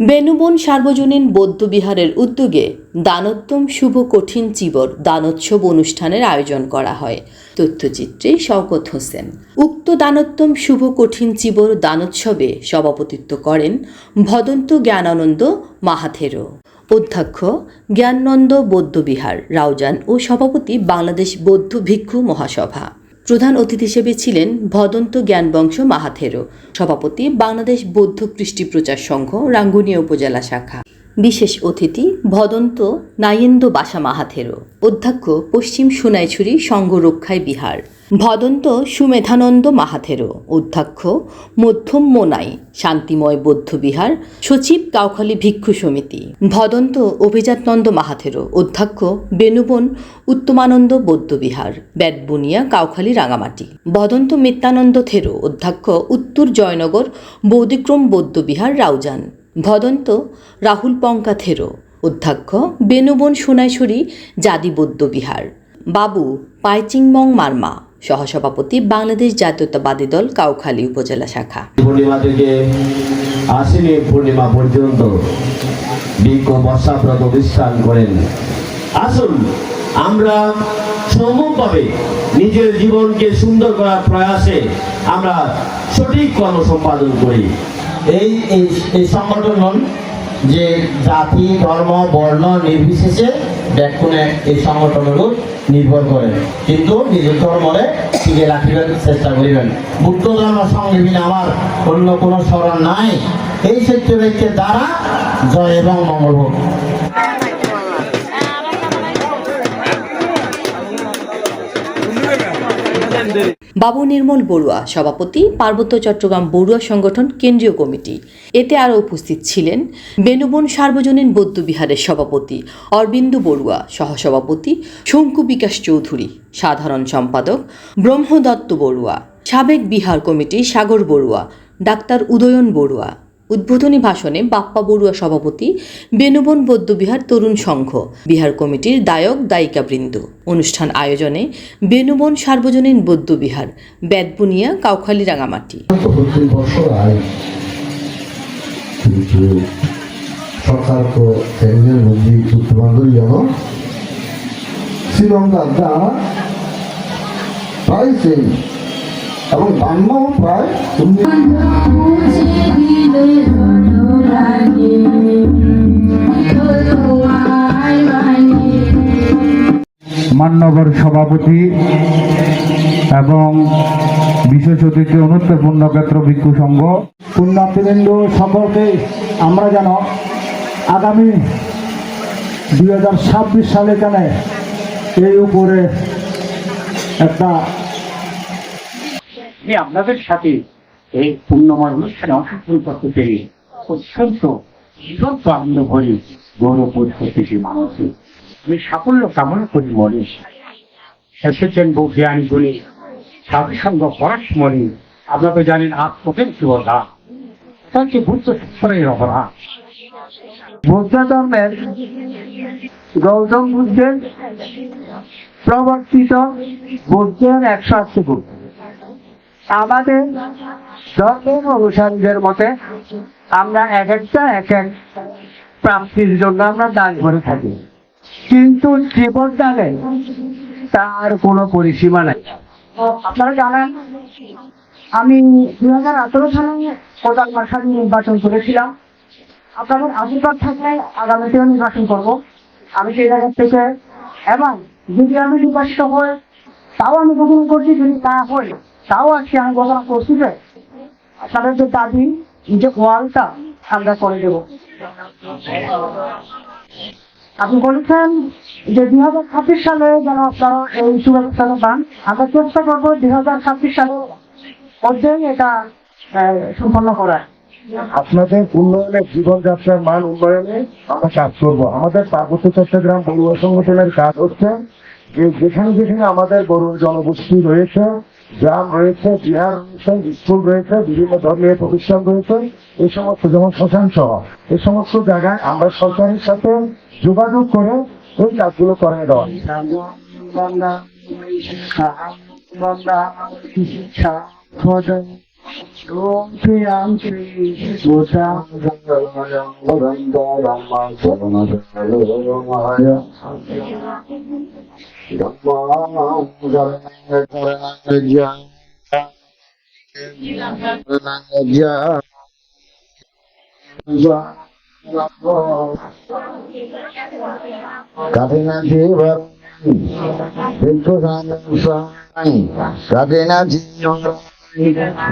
বেনুবন সার্বজনীন বৌদ্ধবিহারের উদ্যোগে দানোত্তম শুভ কঠিন চিবর দানোৎসব অনুষ্ঠানের আয়োজন করা হয়। তথ্যচিত্রে শওকত হোসেন। উক্ত দানোত্তম শুভ কঠিন চিবর দানোৎসবে সভাপতিত্ব করেন ভদন্ত জ্ঞানানন্দ মাহাথেরো, অধ্যক্ষ জ্ঞাননন্দ বৌদ্ধবিহার রাউজান ও সভাপতি বাংলাদেশ বৌদ্ধ ভিক্ষু মহাসভা। প্রধান অতিথি হিসেবে ছিলেন ভদন্ত জ্ঞানবংশ মাহাথেরো, সভাপতি বাংলাদেশ বৌদ্ধ কৃষ্টি প্রচার সংঘ রাঙ্গুনিয়া উপজেলা শাখা। বিশেষ অতিথি ভদন্ত নায়েন্দ্র বাসা মাহাথেরো, অধ্যক্ষ পশ্চিম সোনাইছড়ি সংঘ রক্ষায় বিহার। ভদন্ত সুমেধানন্দ মাহাথেরো, অধ্যক্ষ মধ্যম মোনাই শান্তিময় বৌদ্ধবিহার, সচিব কাউখালী ভিক্ষু সমিতি। ভদন্ত অভিজাতনন্দ মাহাথেরো, অধ্যক্ষ বেনুবন উত্তমানন্দ বৌদ্ধবিহার, বেতবুনিয়া কাউখালী রাঙামাটি। ভদন্ত মিত্যানন্দ থেরো, অধ্যক্ষ উত্তর জয়নগর বৌদিক্রম বৌদ্ধবিহার রাউজান। ভদন্ত রাহুল পঙ্কা থেরো, অধ্যক্ষ বেনুবন সোনাইছড়ি জাদি বৌদ্ধবিহার। বাবু পাইচিংমং মারমা, সহসভাপতি বাংলাদেশ জাতীয়তাবাদী দল কাউখালী উপজেলা শাখা। পূর্ণিমা থেকে আশ্বিনী পূর্ণিমা পর্যন্ত বিক্ষোভ বর্ষাব্রত অনুষ্ঠান করেন। আসুন আমরা সম্ভবভাবে নিজের জীবনকে সুন্দর করার প্রয়াসে আমরা সঠিক কর্ম সম্পাদন করি। এই সংগঠন যে জাতি ধর্ম বর্ণ নির্বিশেষে ব্যাকুণে এই সংগঠনের উপর নির্ভর করে, কিন্তু নিজের ধর্মরে টিকে রাখিবার চেষ্টা করিবেন। বুদ্ধ ধর্ম সঙ্গে আমার অন্য কোনো স্মরণ নাই। এই সত্য ব্যক্তির দ্বারা জয় এবং মঙ্গল হোক। বাবু নির্মল বড়ুয়া, সভাপতি পার্বত্য চট্টগ্রাম বড়ুয়া সংগঠন কেন্দ্রীয় কমিটি। এতে আরও উপস্থিত ছিলেন বেনুবন সার্বজনীন বৌদ্ধবিহারের সভাপতি অরবিন্দ বড়ুয়া, সহসভাপতি শঙ্কু বিকাশ চৌধুরী, সাধারণ সম্পাদক ব্রহ্মদত্ত বড়ুয়া, সাবেক বিহার কমিটি সাগর বড়ুয়া, ডাক্তার উদয়ন বড়ুয়া। উদ্বোধনী ভাষণে বাপ্পা বড়ুয়া, সভাপতি বেনুবন বৌদ্ধবিহার তরুণ সংঘ বিহার কমিটির দায়ক দায়িকাবৃন্দ। অনুষ্ঠান আয়োজনে বেনুবন সার্বজনীন বৌদ্ধবিহার, বেতবুনিয়া কাউখালী রাঙামাটি। এবং বাংলাও প্রায় মান্যবর সভাপতি এবং বিশেষ অতিথি অনুত্তর পুণ্যক্ষেত্র ভিক্ষু সংঘ পুণ্যার্থীবৃন্দ সকলকে আমরা যেন আগামী 2026 সালে এখানে এই উপরে একটা আপনাদের সাথে এই পুণ্যময় অনুষ্ঠানে অংশগ্রহণ করতে পেরে অত্যন্ত আনন্দ ভরে গৌরববোধ করতেছি মানুষের। আমি সাফল্য কামনা করি মনে। এসেছেন বহু জ্ঞানী গুণী সাধুসঙ্গ পরাশমণি। আপনারা তো জানেন আত্মকের শিবদা তাকে বুদ্ধ শিক্ষণের অপরাধ। বৌদ্ধ ধর্মের গৌতম বুদ্ধের প্রবর্তিত বুদ্ধের 108 গুণ আমাদের ধর্মের অনুসারীদের মতে আমরা এক এক প্রাপ্তির জন্য আমরা দান করে থাকি, কিন্তু জীবন দানে তার কোনো পরিসীমা নাই। আপনারা জানেন আমি 2018 সালে প্রধান ভাষায় নির্বাচন করেছিলাম। আপনাদের আশীর্বাদ থাকলে আগামীতেও নির্বাচন করব আমি সেই জায়গা থেকে। এবং যদি আমি নির্বাচিত হই তাও আমি ঘোষণা করছি, যদি না হই তাও আজকে আমি ঘোষণা করছি যে আপনাদের যে দাবি যে ওয়ালটা আমরা করে দেব। আপনি বলেছেন যে 2026 সালে যেন আপনারা এই সুব্যবস্থা পান। আমরা চেষ্টা করবো 2026 সালের মধ্যেই এটা সম্পন্ন করার। আপনাদের উন্নয়নের জীবনযাত্রার মান উন্নয়নে আমরা কাজ করবো। আমাদের পার্বত্য চট্টগ্রাম বড়ুয়া সংগঠনের কাজ হচ্ছে যে যেখানে যেখানে আমাদের বড়ুয়া জনগোষ্ঠী রয়েছে, গ্রাম রয়েছে, বিহার রয়েছে, স্কুল রয়েছে, বিভিন্ন ধর্মীয় প্রতিষ্ঠান রয়েছে, এই সমস্ত যেমন শ্মশান সহ এই সমস্ত জায়গায় আমরা সরকারের সাথে যোগাযোগ করে ওই কাজগুলো করে দেওয়া। Kadena Deva, Kadena Deva,